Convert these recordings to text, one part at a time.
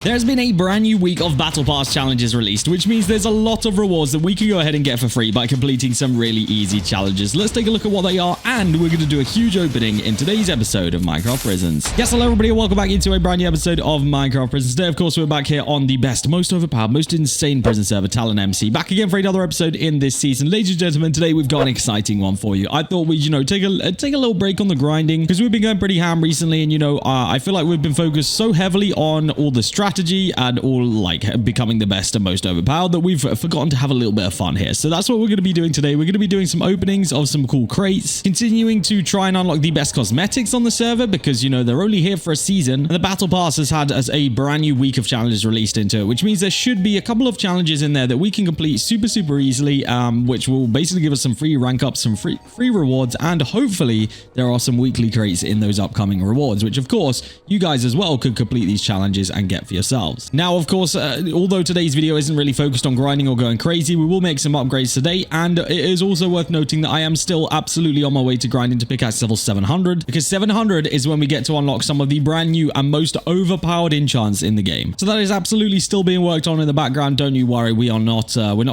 There's been a brand new week of Battle Pass challenges released, which means there's a lot of rewards that we can go ahead and get for free by completing some really easy challenges. Let's take a look at what they are, and we're going to do a huge opening in today's episode of Minecraft Prisons. Yes, hello everybody, and welcome back into a brand new episode of Minecraft Prisons. Today, of course, we're back here on the best, most overpowered, most insane prison server, TalonMC. Back again for another episode in this season. Ladies and gentlemen, today we've got an exciting one for you. I thought we'd, take a little break on the grinding, because we've been going pretty ham recently, and, I feel like we've been focused so heavily on all the strategy and all like becoming the best and most overpowered that we've forgotten to have a little bit of fun here. So that's what we're going to be doing today. We're going to be doing some openings of some cool crates, continuing to try and unlock the best cosmetics on the server because, they're only here for a season. And the Battle Pass has had as a brand new week of challenges released into it, which means there should be a couple of challenges in there that we can complete super easily, which will basically give us some free rank ups, some free rewards, and hopefully there are some weekly crates in those upcoming rewards, which of course you guys as well could complete these challenges and get for yourselves. Now, of course, although today's video isn't really focused on grinding or going crazy, we will make some upgrades today, and it is also worth noting that I am still absolutely on my way to grinding to pickaxe level 700, because 700 is when we get to unlock some of the brand new and most overpowered enchants in the game. So that is absolutely still being worked on in the background. Don't you worry, we're not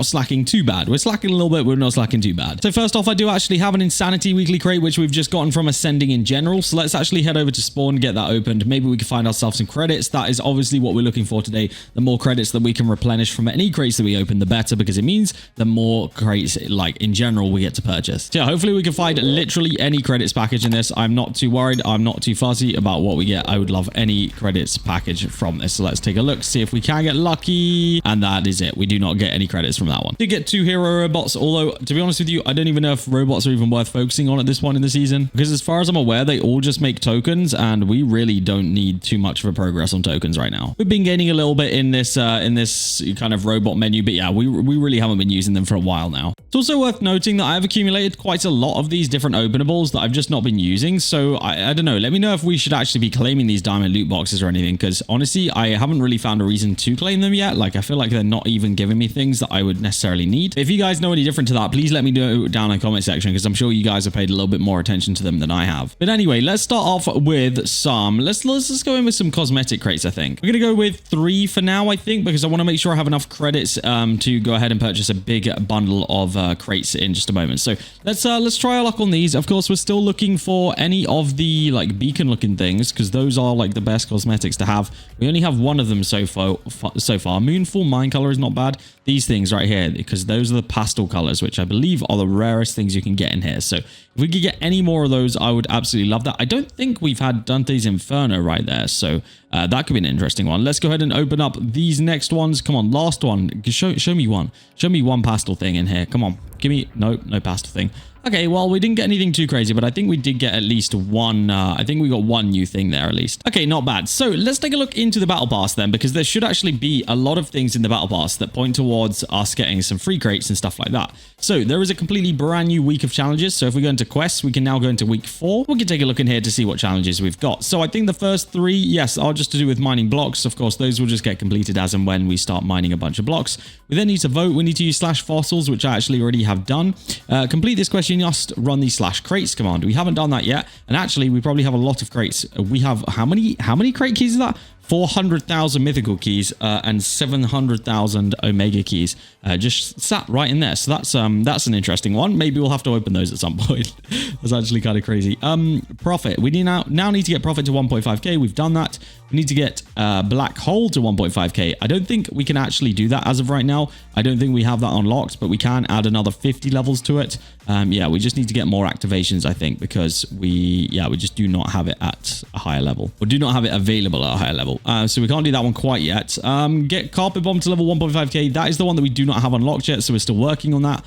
slacking too bad. We're slacking a little bit, we're not slacking too bad. So first off, I do actually have an Insanity weekly crate, which we've just gotten from Ascending in general. So let's actually head over to spawn, get that opened. Maybe we can find ourselves some credits. That is obviously what we're looking for today. The more credits that we can replenish from any crates that we open, the better, because it means the more crates, like in general, we get to purchase. So yeah, hopefully we can find literally any credits package in this. I'm not too worried. I'm not too fussy about what we get. I would love any credits package from this. So let's take a look, see if we can get lucky. And that is it. We do not get any credits from that one. Did get 2 hero robots, although to be honest with you, I don't even know if robots are even worth focusing on at this point in the season, because as far as I'm aware, they all just make tokens, and we really don't need too much of a progress on tokens right now. We've been gaining a little bit in this kind of robot menu, but yeah, we really haven't been using them for a while now. It's also worth noting that I have accumulated quite a lot of these different openables that I've just not been using, so I don't know, let me know if we should actually be claiming these diamond loot boxes or anything, because honestly, I haven't really found a reason to claim them yet. Like, I feel like they're not even giving me things that I would necessarily need. If you guys know any different to that, please let me know down in the comment section, because I'm sure you guys have paid a little bit more attention to them than I have. But anyway, let's start off with some, let's go in with some cosmetic crates. I think we're gonna go with 3 for now, I think, because I want to make sure I have enough credits to go ahead and purchase a big bundle of crates in just a moment. So let's try our luck on these. Of course, we're still looking for any of the like beacon looking things, because those are like the best cosmetics to have. We only have one of them so far. Moonfall Mine Color is not bad. These things right here, because those are the pastel colors, which I believe are the rarest things you can get in here. So if we could get any more of those, I would absolutely love that. I don't think we've had Dante's Inferno right there, so that could be an interesting one. Let's go ahead and open up these next ones. Come on, last one. Show me one. Show me one pastel thing in here. Come on, give me no pastel thing. Okay, well, we didn't get anything too crazy, but I think we did get at least one. I think we got one new thing there at least. Okay, not bad. So let's take a look into the Battle Pass then, because there should actually be a lot of things in the Battle Pass that point towards us getting some free crates and stuff like that. So there is a completely brand new week of challenges. So if we go into quests, we can now go into week 4. We can take a look in here to see what challenges we've got. So I think the first 3, yes, are just to do with mining blocks. Of course, those will just get completed as and when we start mining a bunch of blocks. We then need to vote. We need to use /fossils, which I actually already have done. Complete this question, you must run the /crates command. We haven't done that yet, and actually we probably have a lot of crates. We have how many crate keys is that? 400,000 mythical keys and 700,000 omega keys just sat right in there. So that's an interesting one. Maybe we'll have to open those at some point. That's actually kind of crazy. Profit. We now need to get profit to 1.5k. We've done that. We need to get black hole to 1.5k. I don't think we can actually do that as of right now. I don't think we have that unlocked, but we can add another 50 levels to it. Yeah, we just need to get more activations, I think, because we just do not have it at a higher level, or do not have it available at a higher level. So we can't do that one quite yet. Get carpet bomb to level 1.5k. That is the one that we do not have unlocked yet, so we're still working on that.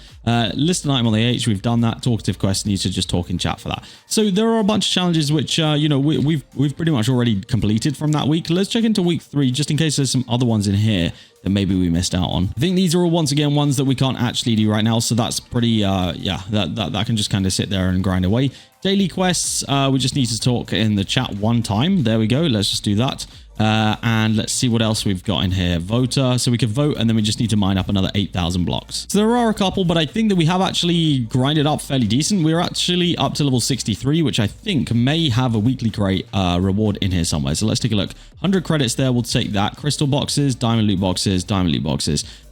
List an item on the H. We've done that. Talkative quest needs to just talk in chat for that. So there are a bunch of challenges which we've pretty much already completed from that week. Let's check into week 3 just in case there's some other ones in here that maybe we missed out on. I think these are all once again ones that we can't actually do right now, so that's pretty that can just kind of sit there and grind away. Daily quests, we just need to talk in the chat one time. There we go. Let's just do that. And let's see what else we've got in here. Voter. So we can vote, and then we just need to mine up another 8,000 blocks. So there are a couple, but I think that we have actually grinded up fairly decent. We're actually up to level 63, which I think may have a weekly crate reward in here somewhere. So let's take a look. 100 credits there. We'll take that. Crystal boxes, diamond loot boxes,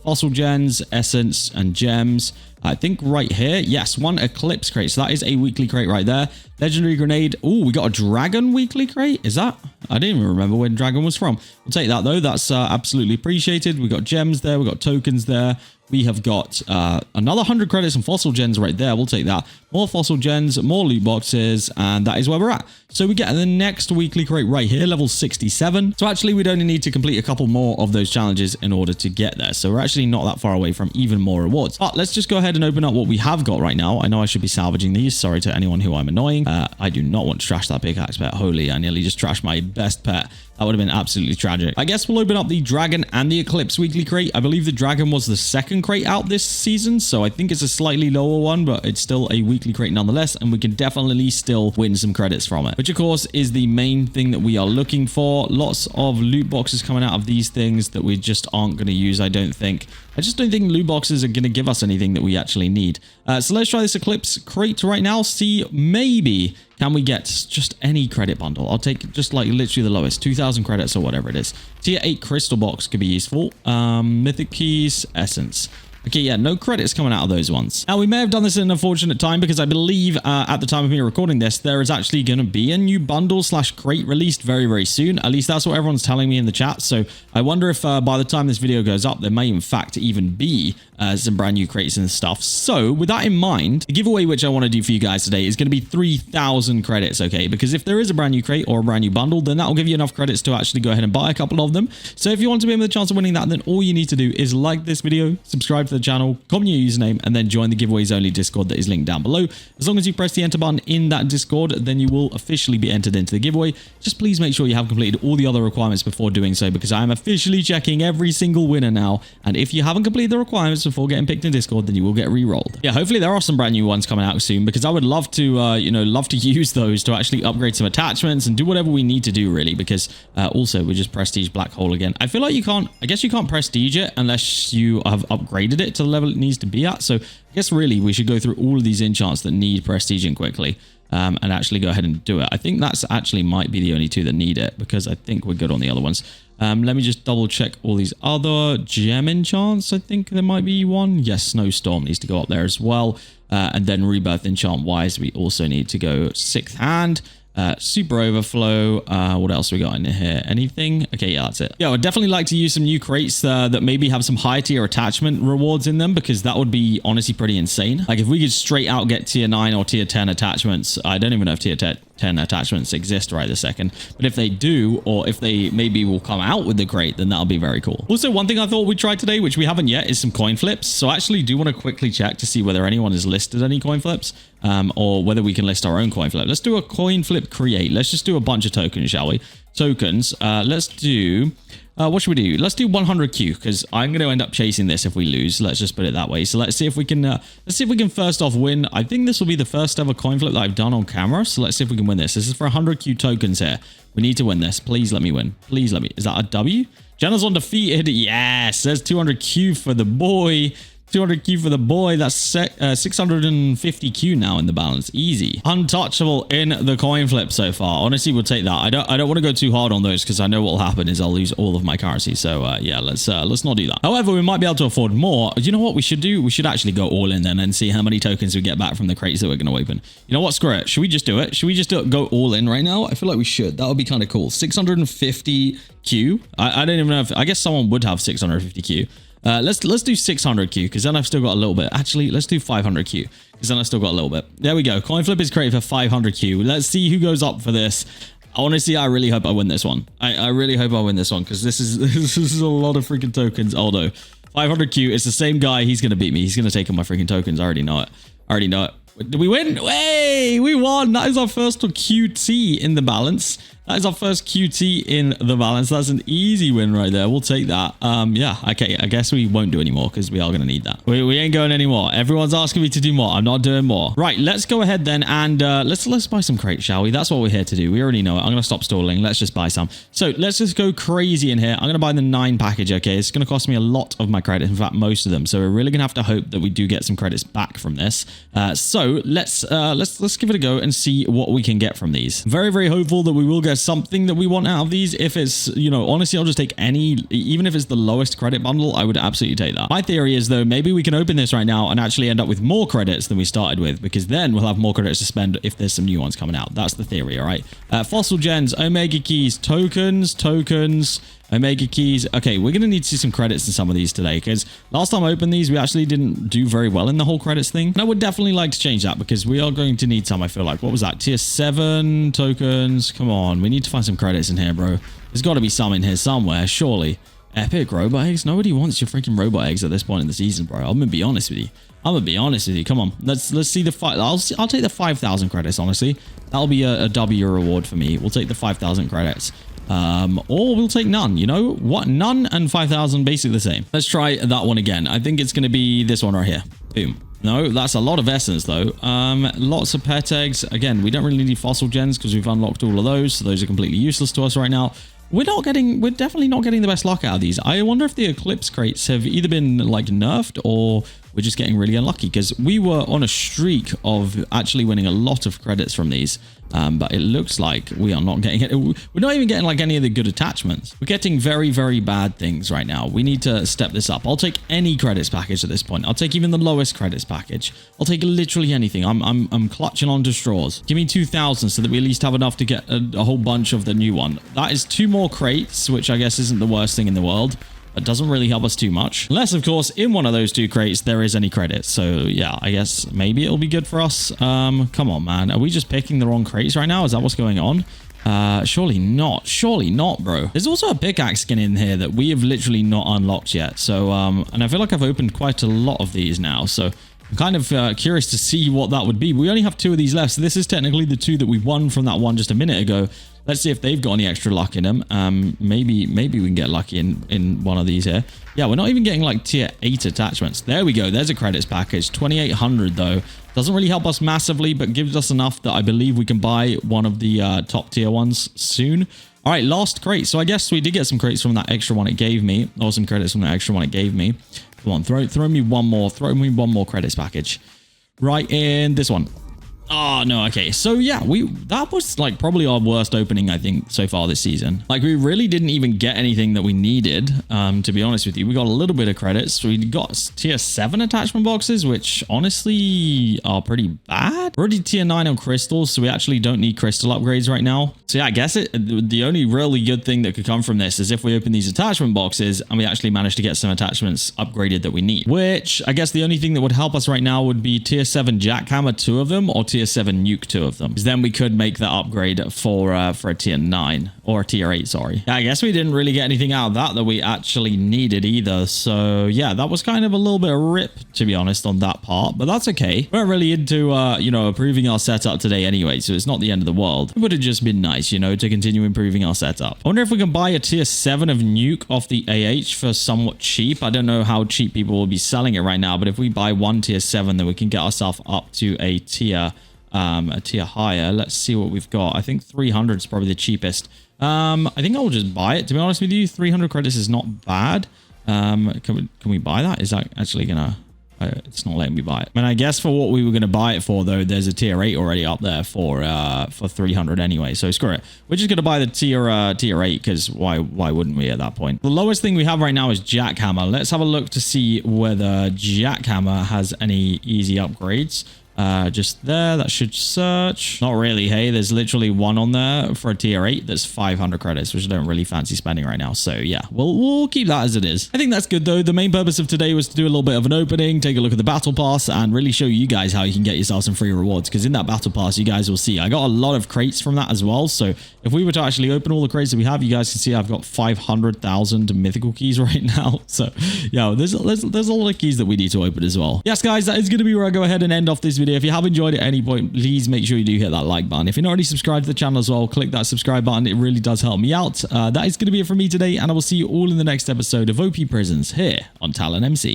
fossil gens, essence, and gems. I think right here, yes, 1 eclipse crate. So that is a weekly crate right there. Legendary grenade. Oh, we got a dragon weekly crate. Is that? I didn't even remember where dragon was from. We'll take that though. That's absolutely appreciated. We got gems there. We got tokens there. We have got another 100 credits and fossil gens right there. We'll take that. More fossil gens, more loot boxes, and that is where we're at. So we get the next weekly crate right here, level 67. So actually, we'd only need to complete a couple more of those challenges in order to get there. So we're actually not that far away from even more rewards. But let's just go ahead and open up what we have got right now. I know I should be salvaging these. Sorry to anyone who I'm annoying. I do not want to trash that pickaxe pet. Holy, I nearly just trashed my best pet. That would have been absolutely tragic. I guess we'll open up the Dragon and the Eclipse weekly crate. I believe the Dragon was the second crate out this season, so I think it's a slightly lower one, but it's still a weekly crate nonetheless, and we can definitely still win some credits from it, which of course is the main thing that we are looking for. Lots of loot boxes coming out of these things that we just aren't going to use, I don't think. I just don't think loot boxes are going to give us anything that we actually need. So let's try this Eclipse crate right now. See, maybe can we get just any credit bundle? I'll take just like literally the lowest, 2,000 credits or whatever it is. Tier 8 crystal box could be useful. Mythic keys, essence. Okay, yeah, no credits coming out of those ones. Now, we may have done this in an unfortunate time because I believe at the time of me recording this, there is actually going to be a new bundle / crate released very, very soon. At least that's what everyone's telling me in the chat. So I wonder if by the time this video goes up, there may in fact even be some brand new crates and stuff. So with that in mind, the giveaway which I want to do for you guys today is going to be 3,000 credits, okay? Because if there is a brand new crate or a brand new bundle, then that will give you enough credits to actually go ahead and buy a couple of them. So if you want to be in with a chance of winning that, then all you need to do is like this video, subscribe to the channel, comment your username, and then join the giveaways only Discord that is linked down below. As long as you press the enter button in that Discord, then you will officially be entered into the giveaway. Just please make sure you have completed all the other requirements before doing so, because I am officially checking every single winner now. And if you haven't completed the requirements before getting picked in Discord, then you will get re-rolled. Yeah, hopefully there are some brand new ones coming out soon, because I would love to, love to use those to actually upgrade some attachments and do whatever we need to do, really, because also we just prestige black hole again. I feel like you can't, I guess you can't prestige it unless you have upgraded it to the level it needs to be at. So I guess really we should go through all of these enchants that need prestiging quickly and actually go ahead and do it. I think that's actually might be the only two that need it, because I think we're good on the other ones. Let me just double check all these other gem enchants. I think there might be one. Yes, Snowstorm needs to go up there as well. And then Rebirth enchant wise, we also need to go 6th hand. Super overflow. What else we got in here? Anything? Okay, yeah, that's it. Yeah, I would definitely like to use some new crates that maybe have some high tier attachment rewards in them, because that would be honestly pretty insane. Like if we could straight out get tier 9 or tier 10 attachments. I don't even know if tier 10 attachments exist right this second, but if they do, or if they maybe will come out with the crate, then that'll be very cool. Also, one thing I thought we'd try today, which we haven't yet, is some coin flips. So I actually do want to quickly check to see whether anyone has listed any coin flips, or whether we can list our own coin flip. Let's do a coin flip create. Let's just do a bunch of tokens, shall we? Tokens. Let's do... what should we do? Let's do 100Q, because I'm going to end up chasing this if we lose. Let's just put it that way. So let's see if we can first off win. I think this will be the first ever coin flip that I've done on camera. So let's see if we can win this. This is for 100Q tokens here. We need to win this. Please let me win. Please let me. Is that a W? Generzon defeated. Yes. There's 200Q for the boy. 200Q for the boy. That's 650Q now in the balance. Easy. Untouchable in the coin flip so far. Honestly, we'll take that. I don't want to go too hard on those, because I know what will happen is I'll lose all of my currency. So yeah, let's not do that. However, we might be able to afford more. You know what we should do? We should actually go all in then and see how many tokens we get back from the crates that we're going to open. You know what? Screw it. Should we just do it? Should we just go all in right now? I feel like we should. That would be kind of cool. 650Q. I don't even know if... I guess someone would have 650Q. Let's do 600Q, because then I've still got a little bit. Actually, let's do 500Q, because then I've still got a little bit. There we go. Coin flip is created for 500Q. Let's see who goes up for this. Honestly, I really hope I win this one. I really hope I win this one, because this is a lot of freaking tokens. Although 500Q, it's the same guy. He's going to beat me. He's going to take all my freaking tokens. I already know it. Did we win? Hey, we won. That is our first QT in the balance. That is our first QT in the balance. That's an easy win right there. We'll take that. Yeah, okay. I guess we won't do any more because we are going to need that. We ain't going anymore. Everyone's asking me to do more. I'm not doing more. Right, let's go ahead then and let's buy some crates, shall we? That's what we're here to do. We already know it. I'm going to stop stalling. Let's just buy some. So let's just go crazy in here. I'm going to buy the 9 package, okay? It's going to cost me a lot of my credits. In fact, most of them. So we're really going to have to hope that we do get some credits back from this. So let's give it a go and see what we can get from these. Very, very hopeful that we will get something that we want out of these. If it's, you know, honestly, I'll just take any, even if it's the lowest credit bundle, I would absolutely take that. My theory is though, maybe we can open this right now and actually end up with more credits than we started with, because then we'll have more credits to spend if there's some new ones coming out. That's the theory, all right? Fossil gens, Omega keys, tokens, Omega keys. Okay, we're going to need to see some credits in some of these today, because last time I opened these, we actually didn't do very well in the whole credits thing. And I would definitely like to change that, because we are going to need some, I feel like. What was that? Tier 7 tokens. Come on, we need to find some credits in here, bro. There's got to be some in here somewhere, surely. Epic robot eggs. Nobody wants your freaking robot eggs at this point in the season, bro. I'm going to be honest with you. Come on. Let's see the I'll take the 5,000 credits, honestly. That'll be a W reward for me. We'll take the 5,000 credits. Or we'll take none, you know what? None and 5,000, basically the same. Let's try that one again. I think it's going to be this one right here. Boom. No, that's a lot of essence though. Lots of pet eggs. Again, we don't really need fossil gens because we've unlocked all of those. So those are completely useless to us right now. We're definitely not getting the best luck out of these. I wonder if the Eclipse crates have either been like nerfed or we're just getting really unlucky, because we were on a streak of actually winning a lot of credits from these. But it looks like we are not getting it. We're not even getting like any of the good attachments. We're getting very, very bad things right now. We need to step this up. I'll take any credits package at this point. I'll take even the lowest credits package. I'll take literally anything. I'm clutching onto straws. Give me 2,000 so that we at least have enough to get a whole bunch of the new one. That is 2 more crates, which I guess isn't the worst thing in the world. That doesn't really help us too much. Unless, of course, in one of those 2 crates, there is any credits. So, yeah, I guess maybe it'll be good for us. Come on, man. Are we just picking the wrong crates right now? Is that what's going on? Surely not. Surely not, bro. There's also a pickaxe skin in here that we have literally not unlocked yet. So, and I feel like I've opened quite a lot of these now. So, I'm kind of curious to see what that would be. We only have 2 of these left. So, this is technically the 2 that we won from that one just a minute ago. Let's see if they've got any extra luck in them. Maybe we can get lucky in one of these here. Yeah, we're not even getting like tier 8 attachments. There we go. There's a credits package. 2,800 though. Doesn't really help us massively, but gives us enough that I believe we can buy one of the top tier ones soon. All right, last crate. So I guess we did get some crates from that extra one it gave me. Or some credits from that extra one it gave me. Come on, throw me one more. Throw me one more credits package. Right in this one. Oh, no. Okay. So, yeah, that was like probably our worst opening, I think, so far this season. Like, we really didn't even get anything that we needed, to be honest with you. We got a little bit of credits. We got tier 7 attachment boxes, which honestly are pretty bad. We're already tier 9 on crystals, so we actually don't need crystal upgrades right now. So, yeah, I guess the only really good thing that could come from this is if we open these attachment boxes and we actually manage to get some attachments upgraded that we need. Which, I guess the only thing that would help us right now would be tier 7 jackhammer, 2 of them, or tier 7 nuke, 2 of them, because then we could make that upgrade for a tier 9 or a tier 8. Sorry. Yeah, I guess we didn't really get anything out of that we actually needed either. So yeah, that was kind of a little bit of rip, to be honest, on that part, but that's okay. We're really into you know, improving our setup today anyway, so it's not the end of the world. It would have just been nice, you know, to continue improving our setup. I wonder if we can buy a tier 7 of nuke off the AH for somewhat cheap. I don't know how cheap people will be selling it right now, but if we buy 1 tier 7, then we can get ourselves up to a tier higher. Let's see what we've got. I think 300 is probably the cheapest. I think I'll just buy it, to be honest with you. 300 credits is not bad. Can we buy that? Is that actually gonna it's not letting me buy it. I mean, I guess for what we were going to buy it for, though, there's a tier 8 already up there for 300 anyway. So screw it. We're just going to buy the tier 8 because why wouldn't we at that point? The lowest thing we have right now is Jackhammer. Let's have a look to see whether Jackhammer has any easy upgrades. Just there, that should search. Not really, hey, there's literally one on there for a tier 8 that's 500 credits, which I don't really fancy spending right now. So yeah, we'll keep that as it is. I think that's good though. The main purpose of today was to do a little bit of an opening, take a look at the battle pass, and really show you guys how you can get yourself some free rewards, because in that battle pass, you guys will see I got a lot of crates from that as well. So if we were to actually open all the crates that we have, you guys can see I've got 500,000 mythical keys right now. So yeah, there's a lot of keys that we need to open as well. Yes, guys, that is going to be where I go ahead and end off this video video. If you have enjoyed it at any point, please make sure you do hit that like button. If you're not already subscribed to the channel as well, click that subscribe button. It really does help me out. That is going to be it from me today, and I will see you all in the next episode of OP Prisons here on TalonMC.